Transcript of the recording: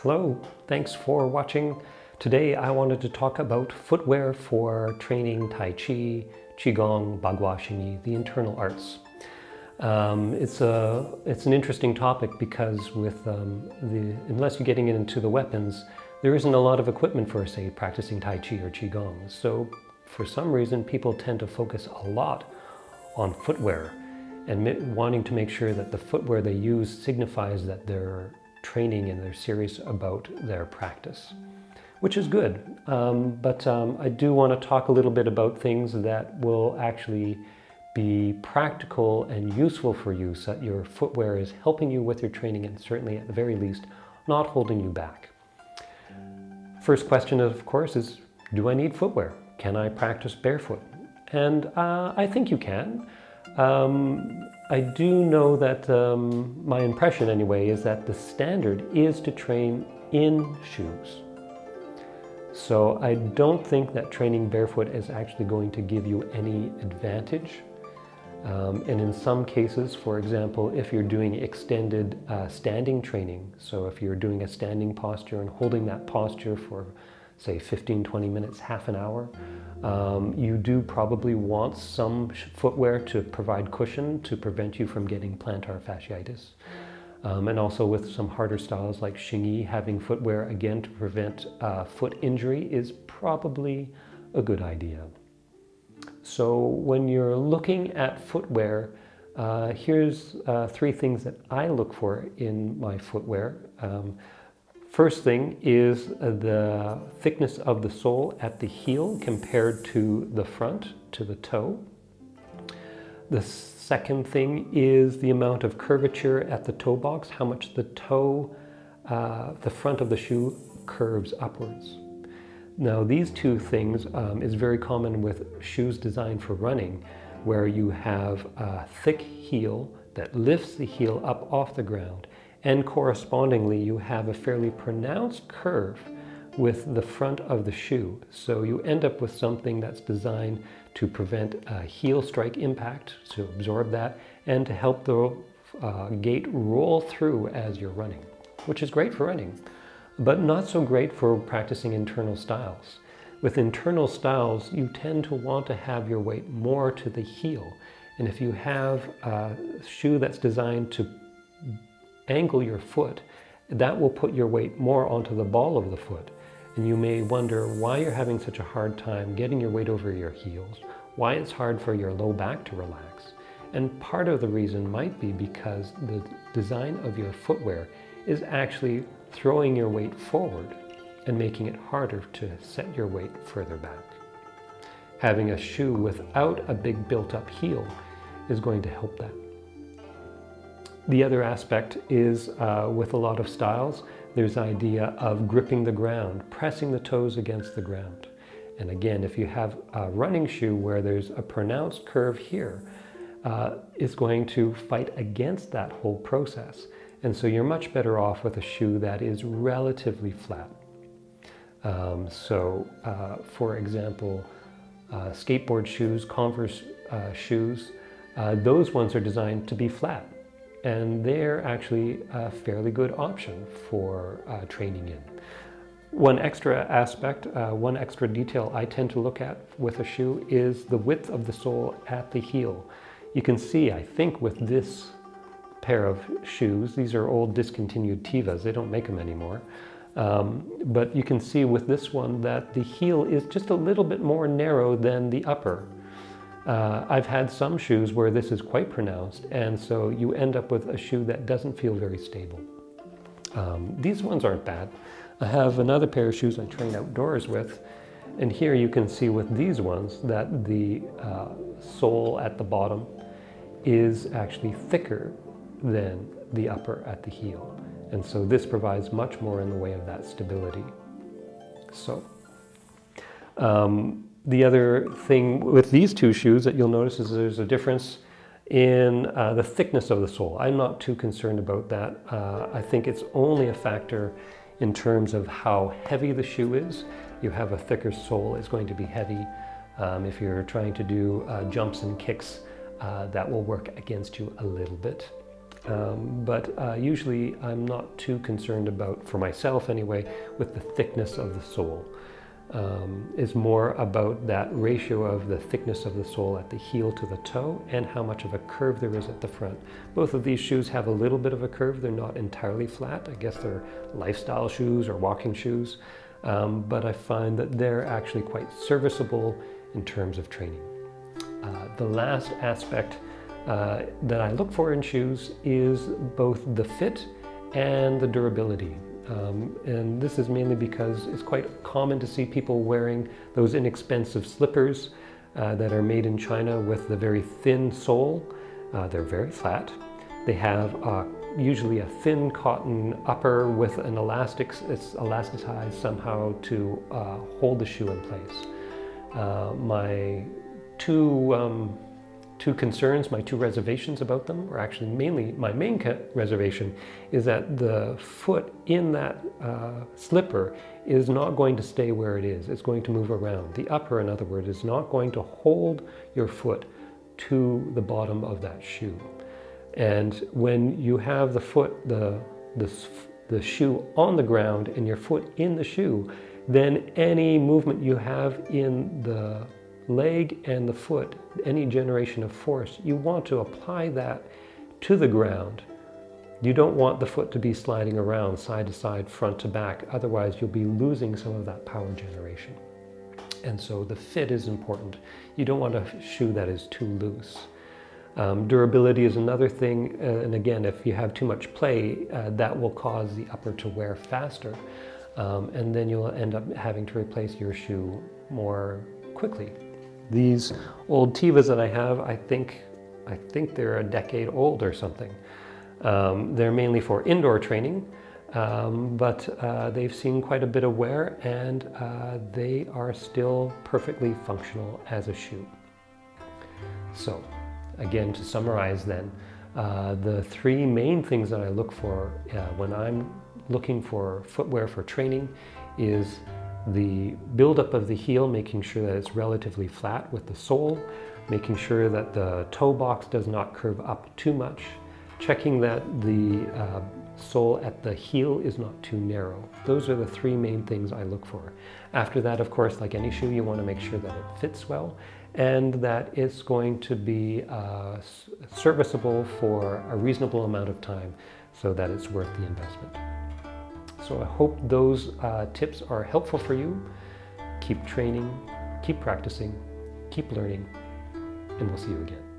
Hello, thanks for watching. Today I wanted to talk about footwear for training Tai Chi, Qigong, Bagua Xingyi, the internal arts. It's an interesting topic because with unless you're getting into the weapons, there isn't a lot of equipment for, say, practicing Tai Chi or Qigong. So for some reason, people tend to focus a lot on footwear and wanting to make sure that the footwear they use signifies that they're training and they're serious about their practice, which is good. But I do want to talk a little bit about things that will actually be practical and useful for you so that your footwear is helping you with your training and certainly at the very least not holding you back. First question, of course, is do I need footwear? Can I practice barefoot? And I think you can. I do know that my impression anyway is that the standard is to train in shoes. So I don't think that training barefoot is actually going to give you any advantage. And in some cases, for example, if you're doing extended standing training, so if you're doing a standing posture and holding that posture for say 15-20 minutes, half an hour, you do probably want some footwear to provide cushion to prevent you from getting plantar fasciitis. And also with some harder styles like Xingyi, having footwear again to prevent foot injury is probably a good idea. So when you're looking at footwear, here's three things that I look for in my footwear. First thing is the thickness of the sole at the heel compared to the front, to the toe. The second thing is the amount of curvature at the toe box, how much the toe, the front of the shoe curves upwards. Now these two things is very common with shoes designed for running, where you have a thick heel that lifts the heel up off the ground, and correspondingly you have a fairly pronounced curve with the front of the shoe. So you end up with something that's designed to prevent a heel strike impact, to absorb that, and to help the gait roll through as you're running, which is great for running, but not so great for practicing internal styles. With internal styles, you tend to want to have your weight more to the heel. And if you have a shoe that's designed to angle your foot, that will put your weight more onto the ball of the foot. And you may wonder why you're having such a hard time getting your weight over your heels, why it's hard for your low back to relax. And part of the reason might be because the design of your footwear is actually throwing your weight forward and making it harder to set your weight further back. Having a shoe without a big built-up heel is going to help that. The other aspect is with a lot of styles, there's the idea of gripping the ground, pressing the toes against the ground. And again, if you have a running shoe where there's a pronounced curve here, it's going to fight against that whole process. And so you're much better off with a shoe that is relatively flat. For example, skateboard shoes, Converse shoes, those ones are designed to be flat. And they're actually a fairly good option for training in. One extra aspect, one extra detail I tend to look at with a shoe is the width of the sole at the heel. You can see, I think, with this pair of shoes, these are old discontinued Tevas, they don't make them anymore. But you can see with this one that the heel is just a little bit more narrow than the upper. I've had some shoes where this is quite pronounced, and so you end up with a shoe that doesn't feel very stable. These ones aren't bad. I have another pair of shoes I train outdoors with, and here you can see with these ones that the sole at the bottom is actually thicker than the upper at the heel. And so this provides much more in the way of that stability. So, the other thing with these two shoes that you'll notice is there's a difference in the thickness of the sole. I'm not too concerned about that. I think it's only a factor in terms of how heavy the shoe is. You have a thicker sole, it's going to be heavy. If you're trying to do jumps and kicks, that will work against you a little bit. But usually I'm not too concerned about, for myself anyway, with the thickness of the sole. It's more about that ratio of the thickness of the sole at the heel to the toe and how much of a curve there is at the front. Both of these shoes have a little bit of a curve. They're not entirely flat. I guess they're lifestyle shoes or walking shoes. But I find that they're actually quite serviceable in terms of training. The last aspect that I look for in shoes is both the fit and the durability. And this is mainly because it's quite common to see people wearing those inexpensive slippers that are made in China with the very thin sole. They're very flat. They have usually a thin cotton upper with an elastic, it's elasticized somehow to hold the shoe in place. My two concerns, my two reservations about them, or actually mainly my main reservation, is that the foot in that slipper is not going to stay where it is. It's going to move around. The upper, in other words, is not going to hold your foot to the bottom of that shoe. And when you have the foot, the shoe on the ground and your foot in the shoe, then any movement you have in the leg and the foot, any generation of force, you want to apply that to the ground. You don't want the foot to be sliding around side to side, front to back. Otherwise, you'll be losing some of that power generation. And so the fit is important. You don't want a shoe that is too loose. Durability is another thing. And again, if you have too much play, that will cause the upper to wear faster. And then you'll end up having to replace your shoe more quickly. These old Tevas that I have, I think they're a decade old or something. They're mainly for indoor training, but they've seen quite a bit of wear, and they are still perfectly functional as a shoe. So, again, to summarize then, the three main things that I look for when I'm looking for footwear for training is the buildup of the heel, making sure that it's relatively flat with the sole, making sure that the toe box does not curve up too much, checking that the sole at the heel is not too narrow. Those are the three main things I look for. After that, of course, like any shoe, you want to make sure that it fits well and that it's going to be serviceable for a reasonable amount of time so that it's worth the investment. So I hope those tips are helpful for you. Keep training, keep practicing, keep learning, and we'll see you again.